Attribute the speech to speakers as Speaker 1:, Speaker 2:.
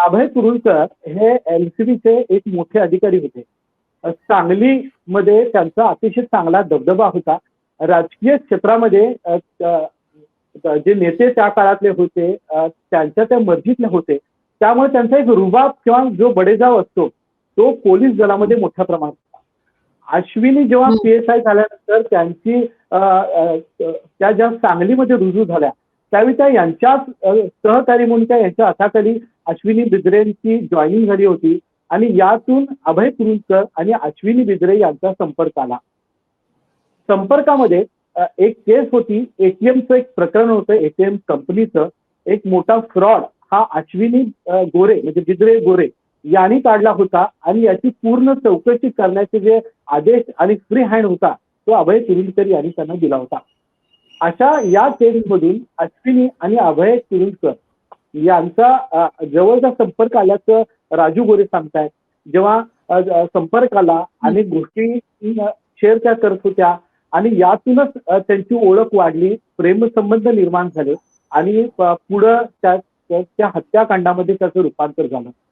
Speaker 1: अभय कुरुलकर हे एल-सी-बीचे एक मोठे अधिकारी होते. सांगलीमध्ये त्यांचा अतिशय चांगला दबदबा होता. राजकीय क्षेत्रामध्ये जे नेते त्या काळातले होते त्यांच्या त्या मर्जीतले होते. त्यामुळे त्यांचा एक रुबाब किंवा जो बडेजाव असतो, तो पोलीस दलामध्ये मोठ्या प्रमाणात होता. अश्विनी जेव्हा
Speaker 2: हं.
Speaker 1: पी-एस-आय झाल्यानंतर त्यांची त्या ज्या सांगलीमध्ये रुजू झाल्या, त्यावेळी त्या यांच्याच सहकारी म्हणून त्या यांच्या हाताखाली अश्विनी बिद्रेंची जॉइनिंग झाली होती आणि यातून अभय कुरुलकर आणि अश्विनी बिद्रे यांचा संपर्क आला. संपर्कामध्ये एक केस होती, एटीएमचं एक प्रकरण होतं, एटीएम कंपनीचं. एक मोठा फ्रॉड हा अश्विनी गोरे म्हणजे बिद्रे गोरे यांनी काढला होता आणि याची पूर्ण चौकशी करण्याचे जे आदेश आणि फ्री हँड होता, तो अभय कुरुलकर यांनी त्यांना दिला होता. अशा या केसमधून अश्विनी आणि अभय कुरुलकर यांचा जवळचा संपर्क आल्याचं राजू गोरे सांगतायत. जेव्हा संपर्क आला अनेक गोष्टी शेअर त्या करत होत्या आणि यातूनच त्यांची ओळख वाढली, प्रेमसंबंध निर्माण झाले आणि पुढं त्या त्या हत्याकांडामध्ये त्याचं रूपांतर झालं.